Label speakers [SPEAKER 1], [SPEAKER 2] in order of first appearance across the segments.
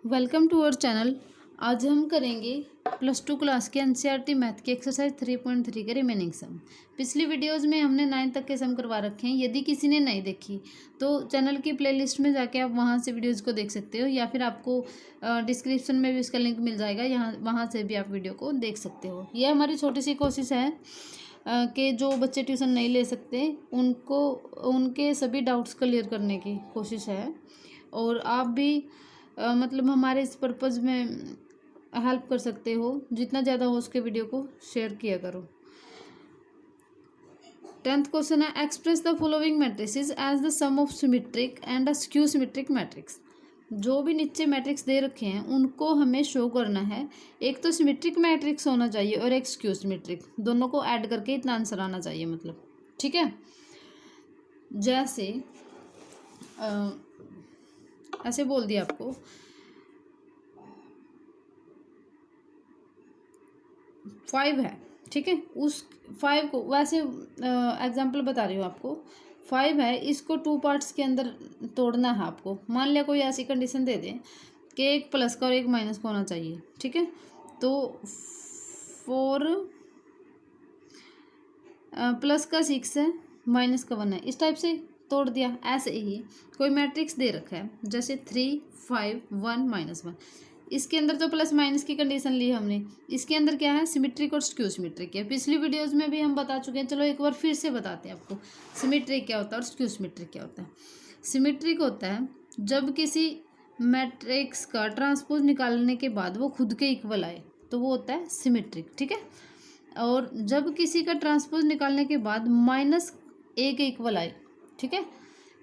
[SPEAKER 1] Welcome to our channel. आज हम करेंगे +2 क्लास के एनसीईआरटी मैथ की एक्सरसाइज 3.3 के रिमेनिंग सम। पिछली वीडियोस में हमने 9 तक के सम करवा रखे हैं। यदि किसी ने नहीं देखी तो चैनल की प्लेलिस्ट में जाके आप वहां से वीडियोस को देख सकते हो, या फिर आपको डिस्क्रिप्शन में भी उसका लिंक मिल जाएगा, वहां से भी आप वीडियो को देख सकते हो। यह हमारी छोटी सी कोशिश है कि जो बच्चे ट्यूशन नहीं ले सकते उनको उनके सभी डाउट्स क्लियर करने की कोशिश है। और आप भी मतलब हमारे इस पर्पज़ में हेल्प कर सकते हो। जितना ज़्यादा हो उसके वीडियो को शेयर किया करो। 10th क्वेश्चन है, express the following matrices as the sum of symmetric and a skew symmetric matrix. जो भी नीचे मैट्रिक्स दे रखे हैं उनको हमें शो करना है। एक तो सिमेट्रिक मैट्रिक्स होना चाहिए और एक स्क्यू सिमेट्रिक, दोनों को ऐड करके इतना आंसर आना चाहिए, मतलब ठीक है। जैसे ऐसे बोल दिया आपको 5 है, ठीक है। उस 5 को वैसे एग्जाम्पल बता रही हूँ आपको। 5 है, इसको 2 पार्ट्स के अंदर तोड़ना है आपको। मान लिया कोई ऐसी कंडीशन दे दें कि एक प्लस का और एक माइनस का होना चाहिए, ठीक है। तो 4 प्लस का 6 है, माइनस का 1 है, इस टाइप से तोड़ दिया। ऐसे ही कोई मैट्रिक्स दे रखा है जैसे 3 5 1 -1। इसके अंदर तो प्लस माइनस की कंडीशन ली हमने। इसके अंदर क्या है, सिमेट्रिक और स्क्यू सिमेट्रिक है। पिछली वीडियोस में भी हम बता चुके हैं, चलो एक बार फिर से बताते हैं आपको सिमेट्रिक क्या होता है और स्क्यू सिमेट्रिक क्या होता है। सिमेट्रिक होता है जब किसी मैट्रिक्स का ट्रांसपोज निकालने के बाद वो खुद के इक्वल आए, तो वो होता है सिमेट्रिक, ठीक है। और जब किसी का ट्रांसपोज निकालने के बाद -a के इक्वल आए, ठीक है,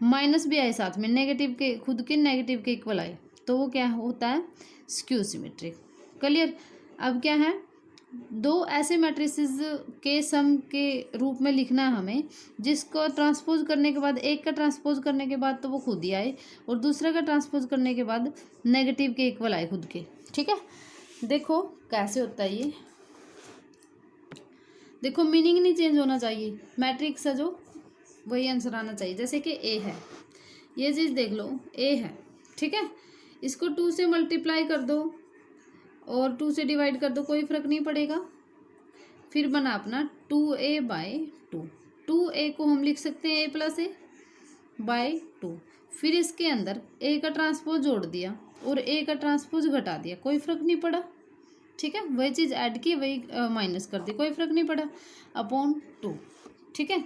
[SPEAKER 1] माइनस भी आए साथ में, नेगेटिव के, खुद के नेगेटिव के इक्वल आए, तो वो क्या होता है, स्क्यू सिमेट्रिक। क्लियर। अब क्या है, दो ऐसे मैट्रिसेस के सम के रूप में लिखना है हमें, जिसको ट्रांसपोज करने के बाद, एक का ट्रांसपोज करने के बाद तो वो खुद ही आए, और दूसरे का ट्रांसपोज करने के बाद नेगेटिव के इक्वल आए खुद के, ठीक है। देखो कैसे होता है ये। देखो मीनिंग नहीं चेंज होना चाहिए, मैट्रिक्स है जो वही आंसर आना चाहिए। जैसे कि ए है, ये चीज़ देख लो, ए है, ठीक है। इसको 2 से मल्टीप्लाई कर दो और 2 से डिवाइड कर दो, कोई फर्क नहीं पड़ेगा। फिर बना अपना 2a/2। 2a को हम लिख सकते हैं a+a/2। फिर इसके अंदर a का ट्रांसपोज जोड़ दिया और a का ट्रांसपोज घटा दिया, कोई फर्क नहीं पड़ा, ठीक है। वही चीज़ ऐड की, वही माइनस कर दी, कोई फर्क नहीं पड़ा, अपॉन 2, ठीक है।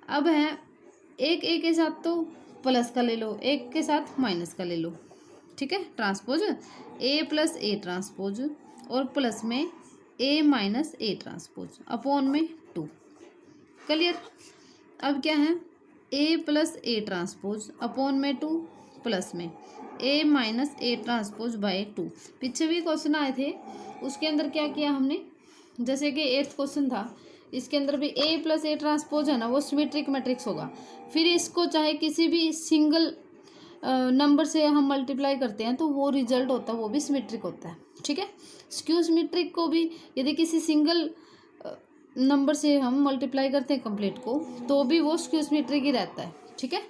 [SPEAKER 1] अब है एक ए के साथ तो प्लस का ले लो, एक के साथ माइनस का ले लो, ठीक है। ट्रांसपोज a+a ट्रांसपोज और प्लस में a-a ट्रांसपोज अपॉन में 2। क्लियर। अब क्या है, a+a ट्रांसपोज अपॉन में 2 प्लस में a-a ट्रांसपोज बाय 2। पीछे भी क्वेश्चन आए थे, उसके अंदर क्या किया हमने, जैसे कि 8th क्वेश्चन था, इसके अंदर भी a+a ट्रांसपोज है ना, वो सिमेट्रिक मैट्रिक्स होगा। फिर इसको चाहे किसी भी सिंगल नंबर से हम मल्टीप्लाई करते हैं तो वो रिजल्ट होता है, वो भी सिमेट्रिक होता है, ठीक है। स्क्यू सिमेट्रिक को भी यदि किसी सिंगल नंबर से हम मल्टीप्लाई करते हैं कंप्लीट को, तो भी वो स्क्यू सिमेट्रिक ही रहता है, ठीक है,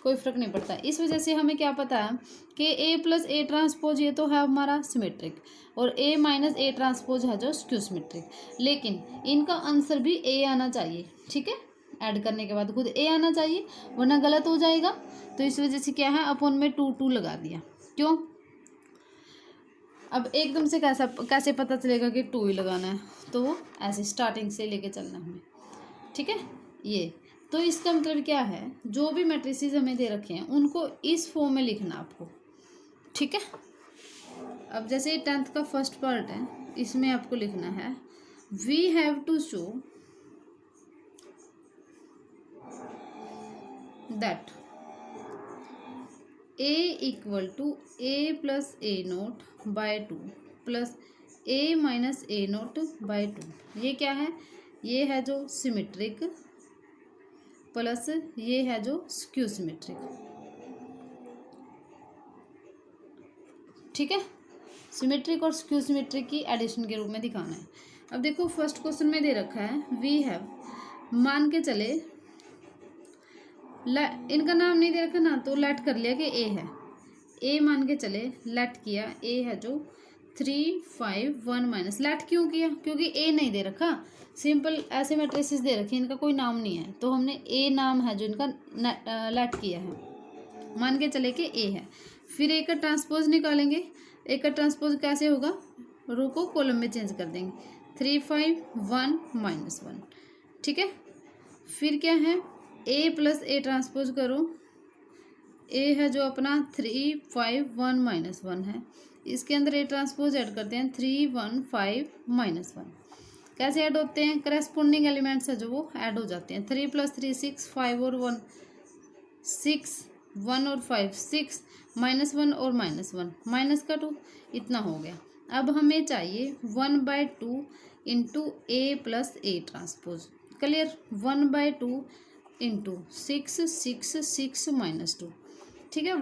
[SPEAKER 1] कोई फर्क नहीं पड़ता। इस वजह से हमें क्या पता है कि a+a ट्रांसपोज ये तो है हमारा सिमेट्रिक, और a-a ट्रांसपोज है जो स्क्यू सिमेट्रिक। लेकिन इनका आंसर भी a आना चाहिए, ठीक है। ऐड करने के बाद खुद a आना चाहिए, वरना गलत हो जाएगा। तो इस वजह से क्या है, अपॉन में 2 लगा दिया। क्यों, अब एकदम से कैसे पता चलेगा कि 2 ही लगाना है, तो ऐसे स्टार्टिंग से लेके चलना हमें, ठीक है। ये तो इसका मतलब क्या है, जो भी मैट्रिसेस हमें दे रखे हैं उनको इस फॉर्म में लिखना आपको, ठीक है। अब जैसे 10th का फर्स्ट पार्ट है, इसमें आपको लिखना है, we have to show that a equal to a+a0/2 plus a-a0/2। ये क्या है, ये है जो सिमेट्रिक प्लस ये है जो स्क्यू सिमेट्रिक, ठीक है। सिमेट्रिक और स्क्यू सिमेट्रिक की एडिशन के रूप में दिखाना है। अब देखो फर्स्ट क्वेश्चन में दे रखा है, वी हैव, मान के चले इनका नाम नहीं दे रखा ना, तो लेट कर लिया कि ए है। ए मान के चले, लेट किया, ए है जो 3 5 1 माइनस, लेट क्यों किया, क्योंकि ए नहीं दे रखा, सिंपल ऐसे मैट्रिसेस दे रखे, इनका कोई नाम नहीं है, तो हमने ए नाम है जो इनका लेट किया है, मान के चले कि ए है। फिर ए का ट्रांसपोज निकालेंगे, ए का ट्रांसपोज कैसे होगा, रो को कॉलम में चेंज कर देंगे, 3 5 1 माइनस 1, ठीक है। फिर क्या है, ए प्लस ए ट्रांसपोज करो, ए है जो अपना 3 5 1 माइनस 1 है, इसके अंदर ए ट्रांसपोज ऐड करते हैं 3 1 5 माइनस 1, कैसे ऐड होते हैं, करेस्पॉन्डिंग एलिमेंट्स है जो वो ऐड हो जाते हैं, 3 + 3 6, 5 और 1 6, 1 और 5 6, -1 और -1 माइनस का 2, इतना हो गया। अब हमें चाहिए 1/2 into A plus A transpose, clear, 1/2 into 6 6 6 -2, ठीक है।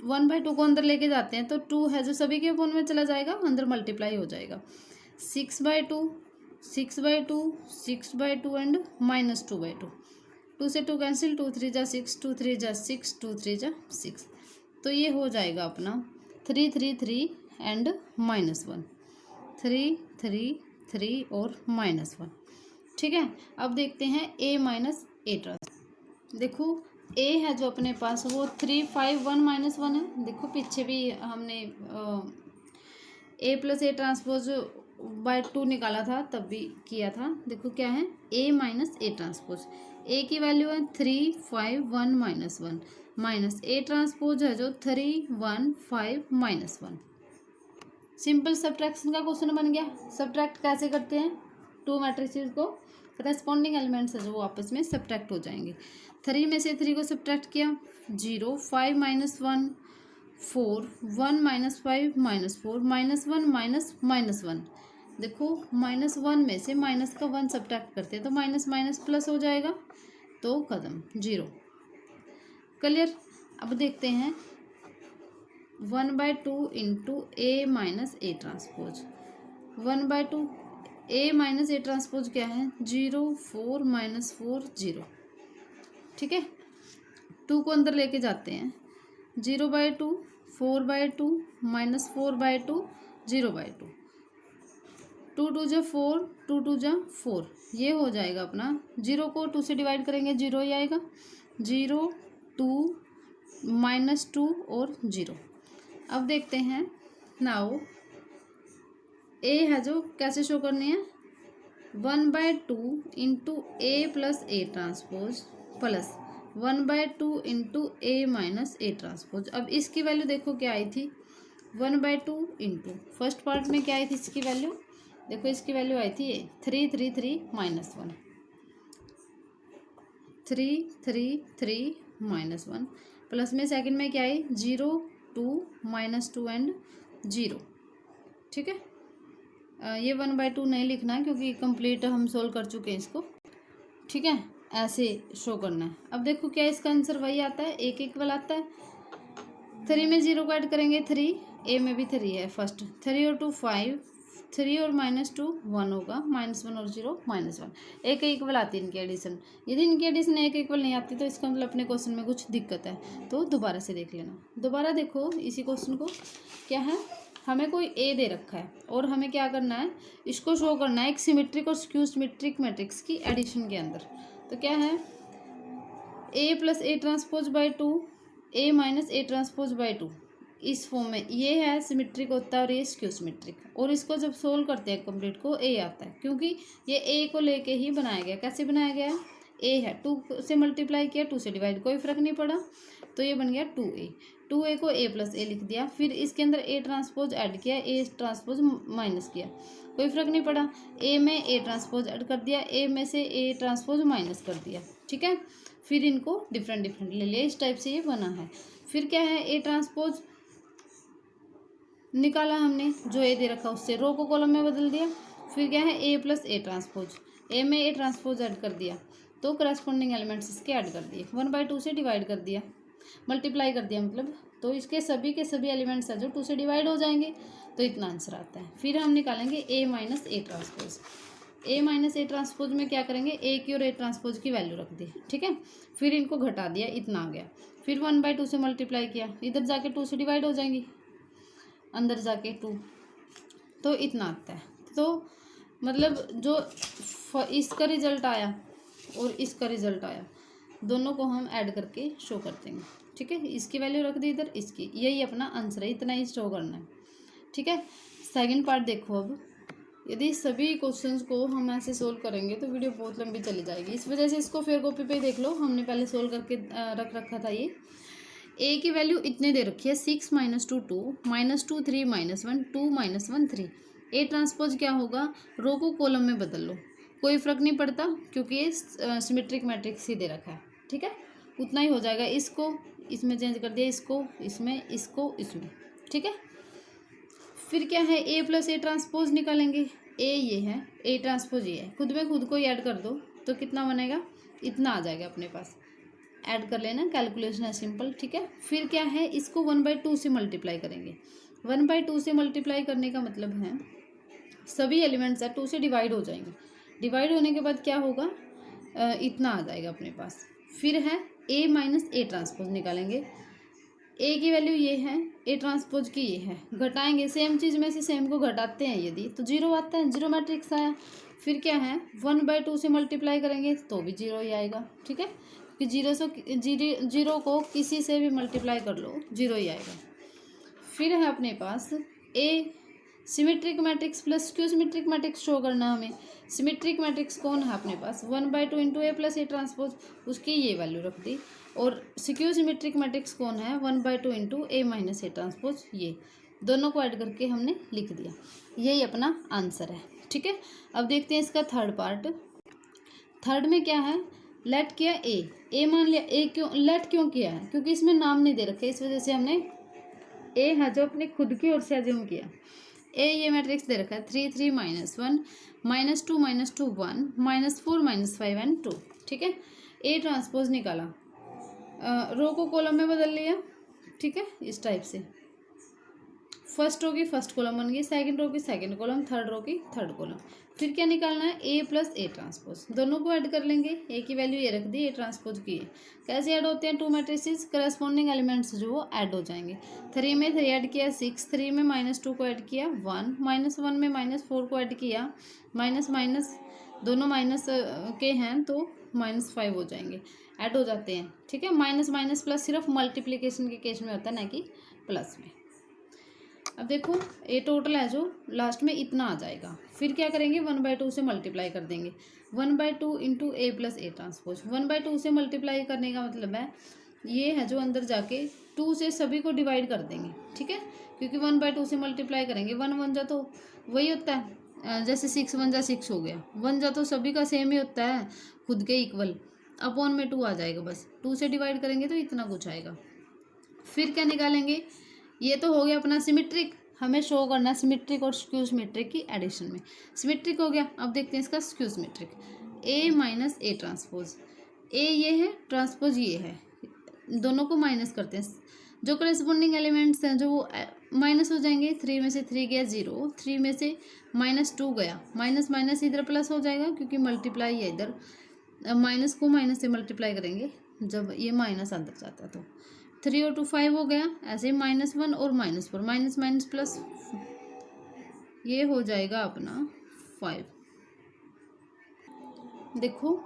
[SPEAKER 1] 1/2 को अंदर लेके जाते हैं तो 2 है जो सभी के अपोन में चला जाएगा, अंदर मल्टीप्लाई हो जाएगा, 6/2 6/2 6/2 एंड -2/2, 2 से 2 कैंसिल, 2 3 जा 6, 2 3 जा 6, 2 3 जा 6, तो ये हो जाएगा अपना 3 3 3 एंड -1, 3 3 3 और -1, ठीक है। अब देखते हैं ए माइनस ए ट्रांसपोज, देखो ए है जो अपने पास वो 3 5 1 -1 है, देखो पीछे भी हमने ए प्लस ए ट्रांसपोज बाय 2 निकाला था, तब भी किया था, देखो क्या है, ए माइनस ए ट्रांसपोज, ए की वैल्यू है 3 5 1 -1 माइनस ए ट्रांसपोज है जो 3 1 5 -1, सिंपल सब्ट्रैक्शन का क्वेश्चन बन गया। सब्ट्रैक्ट कैसे करते हैं, टू मैट्रिसेस को करस्पॉन्डिंग एलिमेंट्स है जो वो आपस में सब्ट्रैक्ट हो जाएंगे, 3 में से 3 को सब्ट्रैक्ट किया, 0 5 -1 4 1 -5 -4 -1 -1, देखो -1 में से माइनस का 1 सब्ट्रैक्ट करते हैं तो माइनस माइनस प्लस हो जाएगा, तो खत्म, 0, क्लियर। अब देखते हैं 1/2 into A minus A transpose, 1/2 A minus A transpose क्या है, 0 4 -4 0, ठीक है। 2 को अंदर लेके जाते हैं, 0/2 4/2 -4/2 0/2, 2 2 जा 4 2 2 जा 4, ये हो जाएगा अपना, 0 को 2 से डिवाइड करेंगे 0 ही आएगा, 0 2 -2 और 0। अब देखते हैं नाउ ए है जो कैसे शो करनी है, 1/2 into A plus A transpose plus 1/2 into A minus A transpose. अब इसकी वैल्यू देखो क्या आई थी, 1/2 इंटू फर्स्ट पार्ट में क्या आई थी इसकी वैल्यू, देखो इसकी वैल्यू आई थी 3 3 3 -1, 3 3 3 -1 प्लस में सेकंड में क्या आई 0 2 -2 एंड 0, ठीक है। ये 1/2 नहीं लिखना है क्योंकि कंप्लीट हम सोल्व कर चुके हैं इसको, ठीक है, ऐसे शो करना है। अब देखो क्या इसका आंसर वही आता है, एक इक्वल आता है, 3 में 0 को ऐड करेंगे 3, ए में भी 3 है फर्स्ट, 3 और 2 5, 3 और -2 1 होगा, -1 और 0 -1, एक इक्वल आती है इनकी एडिशन। यदि इनकी एडिशन एक इक्वल नहीं आती तो इसका मतलब अपने क्वेश्चन में कुछ दिक्कत है, तो दोबारा से देख लेना। दोबारा देखो इसी क्वेश्चन को, क्या है, हमें कोई ए दे रखा है और हमें क्या करना है, इसको शो करना है एक सिमेट्रिक और स्क्यू सिमेट्रिक मैट्रिक्स की एडिशन के अंदर। तो क्या है, A plus A transpose by 2 A minus A transpose by 2, इस फॉर्म में ये है सिमेट्रिक होता है और ये स्क्यू सिमेट्रिक, और इसको जब सोल्व करते हैं कंप्लीट को ए आता है, क्योंकि ये ए को लेके ही बनाया गया। कैसे बनाया गया, ए है 2 से मल्टीप्लाई किया, 2 से डिवाइड, कोई फर्क नहीं पड़ा, तो ये बन गया 2a को a प्लस ए लिख दिया, फिर इसके अंदर ए ट्रांसपोज ऐड किया, ए ट्रांसपोज माइनस किया, कोई फर्क नहीं पड़ा, ए में ए ट्रांसपोज ऐड कर दिया, ए में से ए ट्रांसपोज माइनस कर दिया, ठीक है। फिर इनको डिफरेंट डिफरेंट ले लिया, इस टाइप से ये बना है। फिर क्या है, ए ट्रांसपोज निकाला हमने, जो ए दे रखा उससे रो को कॉलम में बदल दिया। फिर क्या है, ए प्लस ए ट्रांसपोज, ए में ए ट्रांसपोज ऐड कर दिया, तो करस्पॉन्डिंग एलिमेंट्स इसके ऐड कर दिए, 1/2 से डिवाइड कर दिया, मल्टीप्लाई कर दिया मतलब, तो इसके सभी के सभी एलिमेंट्स है जो 2 से डिवाइड हो जाएंगे, तो इतना आंसर आता है। फिर हम निकालेंगे A minus A transpose, A minus A transpose में क्या करेंगे, ए की और ए ट्रांसपोज की वैल्यू रख दी, ठीक है। फिर इनको घटा दिया, इतना आ गया। फिर 1/2 से मल्टीप्लाई किया, इधर जाके 2 से डिवाइड हो जाएंगी, अंदर जाके 2, तो इतना आता है। तो मतलब जो इसका रिजल्ट आया और इसका रिजल्ट आया, दोनों को हम ऐड करके शो कर देंगे। ठीक है, इसकी वैल्यू रख दी इधर, इसकी, यही अपना आंसर है, इतना ही शो करना है। ठीक है, सेकंड पार्ट देखो। अब यदि सभी क्वेश्चंस को हम ऐसे सोल्व करेंगे तो वीडियो बहुत लंबी चली जाएगी, इस वजह से इसको फिर कॉपी पे देख लो, हमने पहले सोल्व करके रख रखा था। ये ए की वैल्यू इतने दे रखी है, 6 - 2 2 -2 3 -1 2 -1 3। ए ट्रांसपोज क्या होगा, रो को कॉलम में बदल लो, कोई फर्क नहीं पड़ता क्योंकि ये सिमेट्रिक मैट्रिक्स ही दे रखा है। ठीक है, उतना ही हो जाएगा, इसको इसमें चेंज कर दिया, इसको इसमें, इसको इसमें। ठीक है, फिर क्या है, ए प्लस ए ट्रांसपोज निकालेंगे। ए ये है, ए ट्रांसपोज ये है, खुद में खुद को ही ऐड कर दो तो कितना बनेगा, इतना आ जाएगा अपने पास, ऐड कर लेना, कैलकुलेशन है सिंपल। ठीक है, फिर क्या है, इसको 1/2 से मल्टीप्लाई करेंगे। 1/2 से मल्टीप्लाई करने का मतलब है सभी एलिमेंट्स है 2 से डिवाइड हो जाएंगे, डिवाइड होने के बाद क्या होगा, इतना आ जाएगा अपने पास। फिर है ए माइनस ए ट्रांसपोज निकालेंगे, ए की वैल्यू ये है, ए ट्रांसपोज की ये है, घटाएंगे, सेम चीज़ में से सेम को घटाते हैं यदि, तो 0 आता है, 0 मैट्रिक्स आया। फिर क्या है, 1/2 से मल्टीप्लाई करेंगे तो भी 0 ही आएगा। ठीक है, कि 0 को किसी से भी मल्टीप्लाई कर लो 0 ही आएगा। फिर है अपने पास A symmetric matrix plus skew symmetric matrix show करना है हमें। सिमेट्रिक मैट्रिक्स कौन है अपने पास, 1/2 into A plus A transpose, उसकी ये वैल्यू रख दी। और स्क्यू सिमेट्रिक मैट्रिक्स कौन है, 1/2 into A minus A transpose, ये दोनों को ऐड करके हमने लिख दिया, यही अपना आंसर है। ठीक है, अब देखते हैं इसका थर्ड पार्ट। थर्ड में क्या है, लेट किया ए मान लिया, ए क्यों लेट क्यों किया है, क्योंकि इसमें नाम नहीं दे रखे, इस वजह से हमने ए है जो अपनी खुद की ओर से एज्यूम किया। ए ये मैट्रिक्स दे रखा है 3 3 -1 -2 -2 1 -4 -5 एंड 2। ठीक है, ए ट्रांसपोज निकाला, रो को कॉलम में बदल लिया। ठीक है, इस टाइप से फर्स्ट रो की फर्स्ट कॉलम बन गई, सेकंड रो की सेकंड कॉलम, थर्ड रो की थर्ड कॉलम। फिर क्या निकालना है, ए प्लस ए ट्रांसपोज, दोनों को ऐड कर लेंगे, ए की वैल्यू ये रख दी, ए ट्रांसपोज की है। कैसे ऐड होते हैं, 2 मैट्रिसेस करस्पॉन्डिंग एलिमेंट्स जो वो ऐड हो जाएंगे। 3 में 3 ऐड किया 6, 3 में -2 को ऐड किया 1, -1 में -4 को ऐड किया, माइनस माइनस दोनों माइनस के हैं तो -5 हो जाएंगे, ऐड हो जाते हैं। ठीक है, माइनस माइनस प्लस सिर्फ मल्टीप्लिकेशन के केस में होता है, ना कि प्लस में। अब देखो ए टोटल है जो लास्ट में इतना आ जाएगा। फिर क्या करेंगे, 1/2 से मल्टीप्लाई कर देंगे, 1/2 into A plus A transpose. 1/2 से मल्टीप्लाई करने का मतलब है ये है जो अंदर जाके 2 से सभी को डिवाइड कर देंगे। ठीक है, क्योंकि 1/2 से मल्टीप्लाई करेंगे, 1 1 जा तो वही होता है, जैसे 6 1 जा 6 हो गया, 1 जा तो सभी का सेम ही होता है, खुद के इक्वल, अपॉन में 2 आ जाएगा, बस 2 से डिवाइड करेंगे तो इतना कुछ आएगा। फिर क्या निकालेंगे, ये तो हो गया अपना सिमेट्रिक, हमें शो करना है सिमेट्रिक और स्क्यू सिमेट्रिक की एडिशन में। सिमेट्रिक हो गया, अब देखते हैं इसका skew symmetric, A minus A transpose, A ये है, ट्रांसपोज ये है, दोनों को माइनस करते हैं, जो करेस्पॉन्डिंग एलिमेंट्स हैं जो वो माइनस हो जाएंगे। 3 में से 3 गया 0, 3 में से -2 गया, माइनस माइनस इधर प्लस हो जाएगा क्योंकि मल्टीप्लाई है, इधर माइनस को माइनस से मल्टीप्लाई करेंगे जब ये माइनस अंदर जाता है तो 3 और 2 5 हो गया, ऐसे -1 और -4, माइनस माइनस प्लस, ये हो जाएगा अपना 5। देखो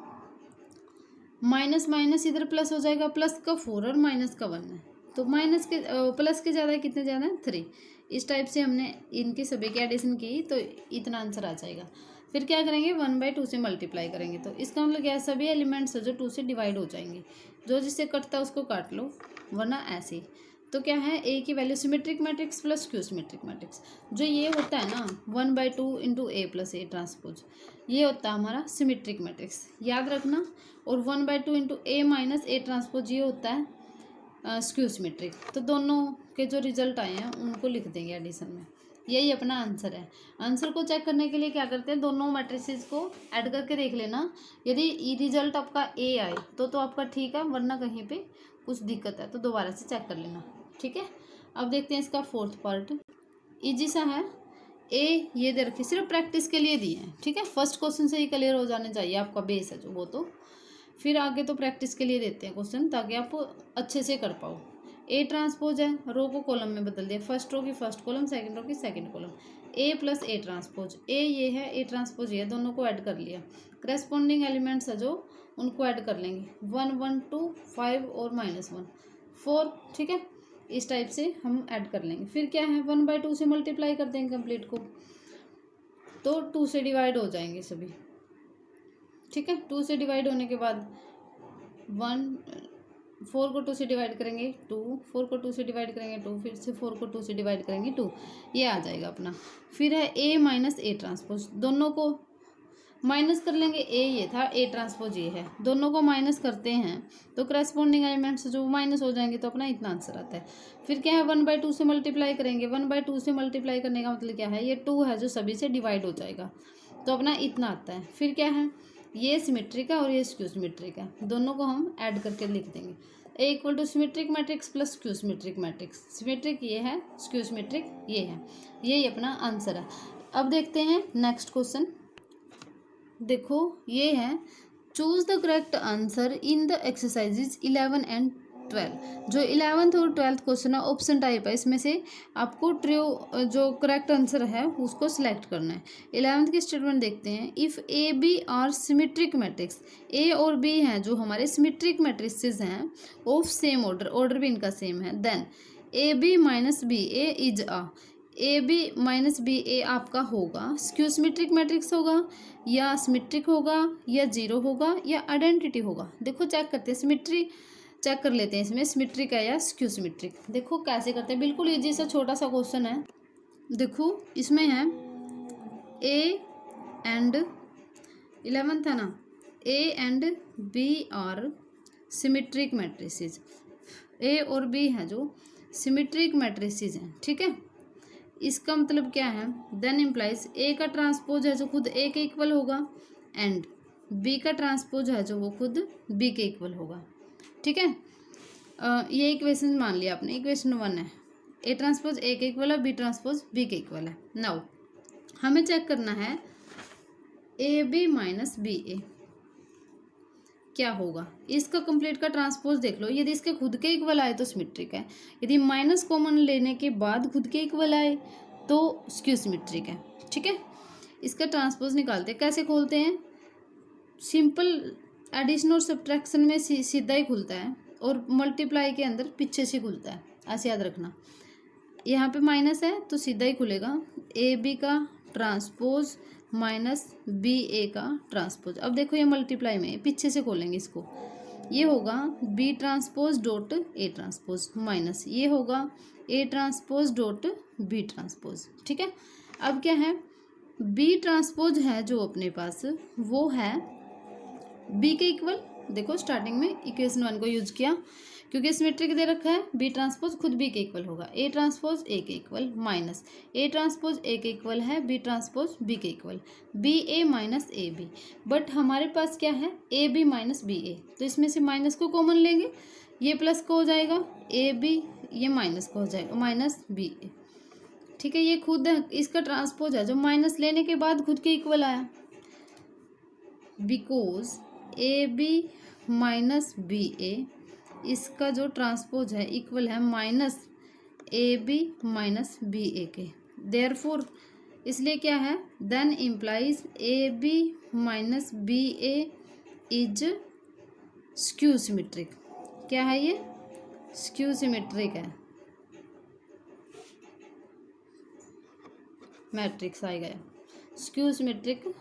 [SPEAKER 1] माइनस माइनस इधर प्लस हो जाएगा, प्लस का 4 और माइनस का 1 है, तो माइनस के प्लस के ज़्यादा है, कितने ज़्यादा है 3। इस टाइप से हमने इनकी सभी की एडिशन की तो इतना आंसर आ जाएगा। फिर क्या करेंगे, 1/2 से मल्टीप्लाई करेंगे, तो इसका मतलब क्या है, सभी एलिमेंट्स जो 2 से डिवाइड हो जाएंगे, जो जिससे कटता है उसको काट लो, वरना ऐसे। तो क्या है, ए की value symmetric matrix plus skew symmetric matrix, जो ये होता है ना 1/2 into A plus A transpose, ये होता है हमारा सिमेट्रिक मैट्रिक्स, याद रखना। और 1/2 into A minus A transpose ये होता है स्क्यू सिमेट्रिक। तो दोनों के जो रिजल्ट आए हैं उनको लिख देंगे एडिशन में, यही अपना आंसर है। आंसर को चेक करने के लिए क्या करते हैं, दोनों मैट्रिसेस को ऐड करके देख लेना, यदि रिजल्ट आपका ए आए तो आपका ठीक है, वरना कहीं पे कुछ दिक्कत है तो दोबारा से चेक कर लेना। ठीक है, अब देखते हैं इसका फोर्थ पार्ट, इजी सा है। ए ये दे रखे, सिर्फ प्रैक्टिस के लिए दिए हैं। ठीक है, फर्स्ट क्वेश्चन से ही क्लियर हो जाने चाहिए, आपका बेस है जो वो। तो फिर आगे तो प्रैक्टिस के लिए देते हैं क्वेश्चन, ताकि आप अच्छे से कर पाओ। ए ट्रांसपोज है, रो को कॉलम में बदल दिया, फर्स्ट रो की फर्स्ट कॉलम, सेकंड रो की second column. A plus A transpose, A ये है, ए ट्रांसपोज ये है, दोनों को ऐड कर लिया। करस्पॉन्डिंग एलिमेंट्स है जो, उनको ऐड कर लेंगे, 1 1 2 5 और -1 4, ठीक है। इस टाइप से हम ऐड कर लेंगे। फिर क्या है, 1/2 से मल्टीप्लाई कर देंगे कंप्लीट को, तो 2 से डिवाइड हो जाएंगे सभी, ठीक है। 2 से डिवाइड होने के बाद 4 को 2 से डिवाइड करेंगे 2, 4 को 2 से डिवाइड करेंगे 2, फिर से 4 को 2 से डिवाइड करेंगे 2, ये आ जाएगा अपना। फिर है ए माइनस ए ट्रांसपोज, दोनों को माइनस कर लेंगे। ए ये था, ए ट्रांसपोज ये है, दोनों को माइनस करते हैं तो करस्पॉन्डिंग एलिमेंट्स जो माइनस हो जाएंगे, तो अपना इतना आंसर आता है। फिर क्या है, 1/2 से मल्टीप्लाई करेंगे, 1/2 से मल्टीप्लाई करने का मतलब क्या है, ये 2 है जो सभी से डिवाइड हो जाएगा, तो अपना इतना आता है। फिर क्या है, ये सिमेट्रिक है और ये स्क्यू सिमेट्रिक है, दोनों को हम ऐड करके लिख देंगे। A equal to symmetric matrix plus skew symmetric matrix, symmetric ये है, स्क्यू सिमेट्रिक ये है, यही अपना आंसर है। अब देखते हैं नेक्स्ट क्वेश्चन। देखो ये है, choose the correct answer in the exercises 11 and 12। जो 11th और 12th क्वेश्चन है ऑप्शन टाइप है, इसमें से आपको जो करेक्ट आंसर है उसको सिलेक्ट करना है। 11th की स्टेटमेंट देखते हैं, if A B are symmetric matrix, A और बी हैं जो हमारे सिमेट्रिक मैट्रिक्सेस हैं ऑफ सेम ऑर्डर, ऑर्डर भी इनका सेम है, then A B minus B A is a, A B minus B A आपका होगा स्क्यू सिमेट्रिक मैट्रिक्स होगा, या सिमेट्रिक होगा, या जीरो होगा, या आइडेंटिटी होगा। देखो चेक करते हैं, सिमेट्री चेक कर लेते हैं, इसमें सिमेट्रिक है या स्क्यू सिमेट्रिक। देखो कैसे करते हैं, बिल्कुल इजी सा छोटा सा क्वेश्चन है। देखो इसमें है ए एंड 11th है ना, A and B are symmetric matrices, A और बी है जो सिमेट्रिक मैट्रिसेस हैं, ठीक है। इसका मतलब क्या है, देन इम्प्लाइज ए का ट्रांसपोज है जो खुद ए के इक्वल होगा, एंड बी का ट्रांसपोज है जो वो खुद बी के इक्वल होगा, ठीक है। ये इक्वेशन मान लिया आपने, इक्वेशन 1 है, ए ट्रांसपोज ए के इक्वल है, बी ट्रांसपोज बी के इक्वल है। नाउ हमें चेक करना है ए बी माइनस बी ए क्या होगा, इसका कंप्लीट का ट्रांसपोज देख लो। यदि इसके खुद के इक्वल आए तो सिमेट्रिक है, यदि माइनस कॉमन लेने के बाद खुद के इक्वल आए तो स्क्यू सिमेट्रिक है, ठीक है। इसका ट्रांसपोज निकालते हैं, कैसे खोलते हैं, सिंपल एडिशन और सब्ट्रैक्शन में सीधा ही खुलता है, और मल्टीप्लाई के अंदर पीछे से खुलता है, ऐसे याद रखना। यहाँ पे माइनस है तो सीधा ही खुलेगा, ए बी का ट्रांसपोज माइनस बी ए का ट्रांसपोज। अब देखो ये मल्टीप्लाई में पीछे से खोलेंगे इसको, ये होगा B transpose dot A transpose minus ये होगा A transpose dot B transpose, ठीक है। अब क्या है, बी ट्रांसपोज है जो अपने पास वो है बी के इक्वल। देखो स्टार्टिंग में इक्वेशन 1 को यूज किया क्योंकि सिमेट्रिक दे रखा है, बी ट्रांसपोज खुद बी के इक्वल होगा, ए ट्रांसपोज ए के equal minus A transpose A के इक्वल है, बी ट्रांसपोज बी के equal, B A minus A B. But हमारे पास क्या है, A B minus B A, तो इसमें से माइनस को कॉमन लेंगे, ये प्लस को हो जाएगा ए बी, ये माइनस को हो जाएगा माइनस बी ए, ठीक है। ये खुद इसका ट्रांसपोज है जो माइनस लेने के बाद खुद के इक्वल आया, because A B minus B A इसका जो ट्रांसपोज है इक्वल है minus A B minus B A के, देयरफॉर इसलिए क्या है, then implies A B minus B A is skew symmetric. क्या है ये, स्क्यू सिमेट्रिक है, मैट्रिक्स आ गया, skew symmetric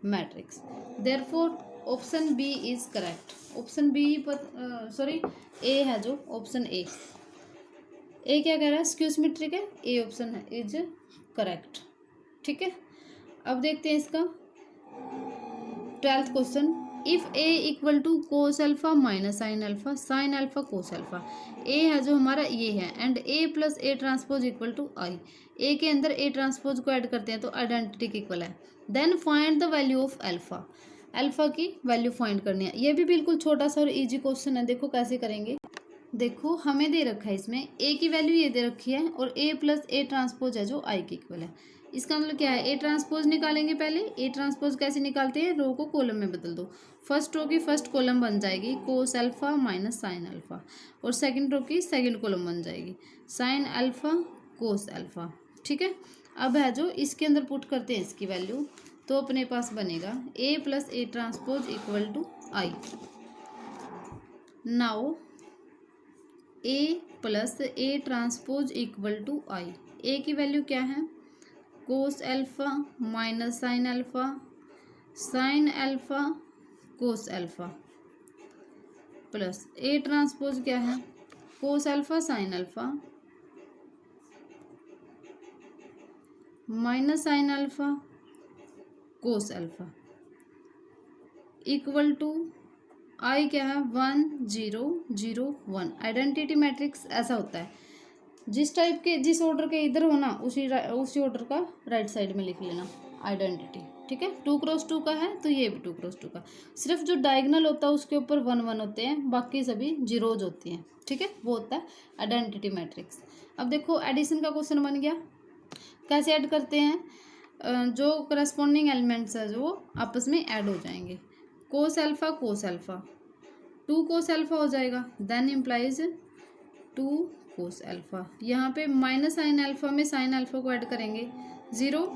[SPEAKER 1] matrix, therefore option B is correct. Option B sorry A है जो ऑप्शन ए क्या कह रहा है, स्क्यू सिमेट्रिक है, ए ऑप्शन है इज करेक्ट, ठीक है। अब देखते हैं इसका 12th question, if A equal to cos alpha minus sine alpha, sine alpha cos alpha, A है जो हमारा ये है, and A plus A transpose equal to I, A के अंदर ए ट्रांसपोज को ऐड करते हैं तो आइडेंटिटी के इक्वल है, then find the value of alpha, alpha की वैल्यू फाइंड करनी है। ये भी बिल्कुल छोटा सा और इजी क्वेश्चन है, देखो कैसे करेंगे। देखो हमें दे रखा है इसमें ए की वैल्यू ये दे रखी है और ए प्लस ए ट्रांसपोज है जो आई के इक्वल है। इसका मतलब क्या है, ए ट्रांसपोज निकालेंगे पहले। ए ट्रांसपोज कैसे निकालते हैं, रो को कॉलम में बदल दो। फर्स्ट रो की फर्स्ट कॉलम बन जाएगी कोस अल्फा माइनस साइन अल्फा, और सेकंड रो की सेकंड कॉलम बन जाएगी साइन अल्फा कोस अल्फा। ठीक है, अब है जो इसके अंदर पुट करते हैं इसकी वैल्यू, तो अपने पास बनेगा A plus A transpose equal to I. Now A plus A transpose equal to I. A की वैल्यू क्या है, cos alpha minus sine alpha, sine alpha cos alpha, plus A transpose क्या है, cos alpha sine alpha minus sine alpha cos alpha equal to I क्या है 1 0 0 1। Identity matrix ऐसा होता है, जिस टाइप के जिस ऑर्डर के इधर होना उसी ऑर्डर का राइट साइड में लिख लेना आइडेंटिटी। ठीक है, 2 क्रॉस 2 का है तो ये भी 2 क्रॉस 2 का, सिर्फ जो डायगोनल होता है उसके ऊपर 1 1 होते हैं, बाकी सभी जीरोज होती हैं। ठीक है, वो होता है आइडेंटिटी मैट्रिक्स। अब देखो एडिशन का क्वेश्चन बन गया, कैसे ऐड करते हैं, जो करस्पॉन्डिंग एलिमेंट्स है जो आपस में ऐड हो जाएंगे। कोस अल्फा 2 कोस अल्फा हो जाएगा, देन इम्प्लाइज 2 कोस अल्फा। यहाँ पे माइनस साइन अल्फा में साइन अल्फा को ऐड करेंगे, 0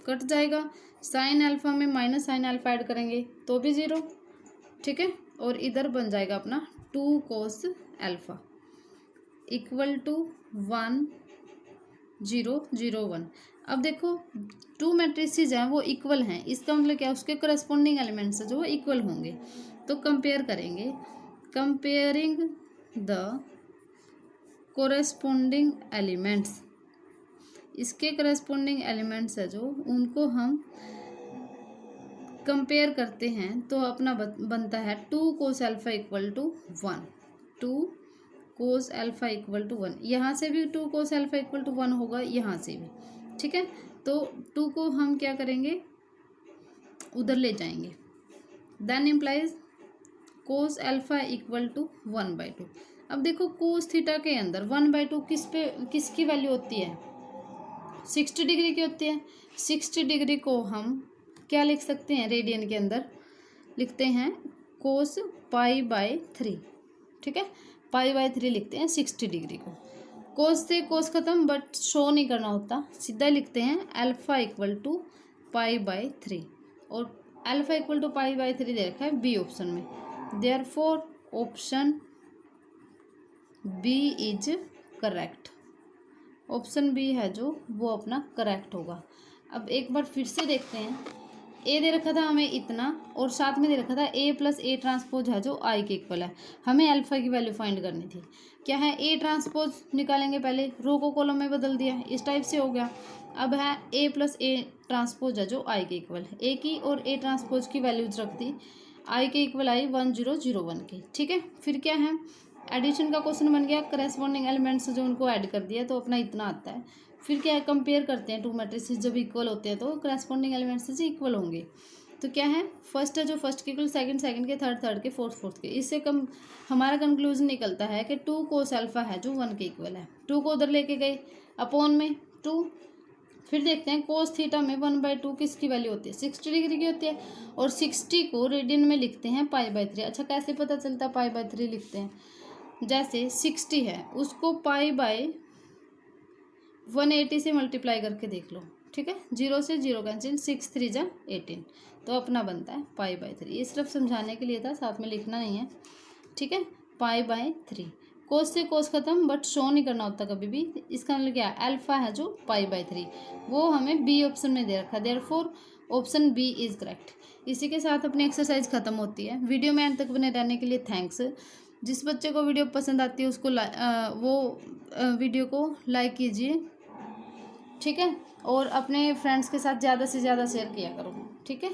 [SPEAKER 1] कट जाएगा। साइन अल्फा में माइनस साइन अल्फा ऐड करेंगे तो भी 0। ठीक है, और इधर बन जाएगा अपना 2 कोस अल्फा इक्वल टू 1 0 0 1। अब देखो 2 मैट्रिसेस हैं वो इक्वल हैं, इसका मतलब क्या, उसके करस्पॉन्डिंग एलिमेंट्स जो वो इक्वल होंगे। तो कंपेयर करेंगे, कंपेयरिंग द कोरेस्पोंडिंग एलिमेंट्स, इसके करस्पॉन्डिंग एलिमेंट्स है जो उनको हम कंपेयर करते हैं तो अपना बनता है 2 cos alpha equal to 1, 2 cos alpha equal to 1। यहाँ से भी 2 कोस अल्फा इक्वल टू 1 होगा, यहाँ से भी। ठीक है, तो 2 को हम क्या करेंगे, उधर ले जाएंगे, then implies cos alpha equal to 1/2। अब देखो कोस थीटा के अंदर 1/2 किसकी वैल्यू होती है, 60 डिग्री की होती है। 60 डिग्री को हम क्या लिख सकते हैं, रेडियन के अंदर लिखते हैं कोस π/3। ठीक है, π/3 लिखते हैं 60 डिग्री को। कोस से कोस खत्म, बट शो नहीं करना होता, सीधा लिखते हैं अल्फा इक्वल टू π/3, और अल्फा इक्वल टू π/3 दे रखा है बी ऑप्शन में। Therefore option B is correct. Option B है जो वो अपना करेक्ट होगा। अब एक बार फिर से देखते हैं, ए दे रखा था हमें इतना, और साथ में दे रखा था ए प्लस ए ट्रांसपोज है जो आई के इक्वल है। हमें अल्फा की वैल्यू फाइंड करनी थी। क्या है, ए ट्रांसपोज निकालेंगे पहले, रो को कॉलम में बदल दिया, इस टाइप से हो गया। अब है ए प्लस ए ट्रांसपोज है जो आई के इक्वल है। ए की और ए ट्रांसपोज की वैल्यूज रख दी, आई के इक्वल आई 1 0 0 1 की। ठीक है, फिर क्या है, एडिशन का क्वेश्चन बन गया, करस्पॉन्डिंग एलिमेंट्स जो उनको ऐड कर दिया तो अपना इतना आता है। फिर क्या है, कंपेयर करते हैं 2 मैट्रिसेस, जब इक्वल होते हैं तो करस्पॉन्डिंग एलिमेंट्स से इक्वल होंगे। तो क्या है, फर्स्ट है जो फर्स्ट के इक्वल, सेकंड सेकंड के, थर्ड थर्ड के, फोर्थ फोर्थ के। इससे कम हमारा कंक्लूजन निकलता है कि 2 कोस अल्फा है जो 1 के इक्वल है। 2 को उधर लेके गए, अपॉन में 2। फिर देखते हैं कोस थीटा में 1/2 किसकी वैल्यू होती है, 60 डिग्री की होती है, और 60 को रेडियन में लिखते हैं π/3। अच्छा, कैसे पता चलता है π/3 लिखते हैं, जैसे 60 है उसको π/180 से मल्टीप्लाई करके देख लो। ठीक है, 0 से 0 कैंसिल, 6 3 जा 18, तो अपना बनता है π/3। ये सिर्फ समझाने के लिए था, साथ में लिखना नहीं है। ठीक है, π/3। कोस से कोस खत्म, बट शो नहीं करना होता कभी भी। इसका मतलब क्या है, अल्फा है जो π/3, वो हमें बी ऑप्शन में दे रखा है। Therefore option B is correct. इसी के साथ अपनी एक्सरसाइज खत्म होती है। वीडियो में एंड तक बने रहने के लिए थैंक्स। जिस बच्चे को वीडियो पसंद आती है उसको वीडियो को लाइक कीजिए। ठीक है, और अपने फ्रेंड्स के साथ ज़्यादा से ज़्यादा शेयर किया करो। ठीक है,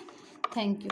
[SPEAKER 1] थैंक यू।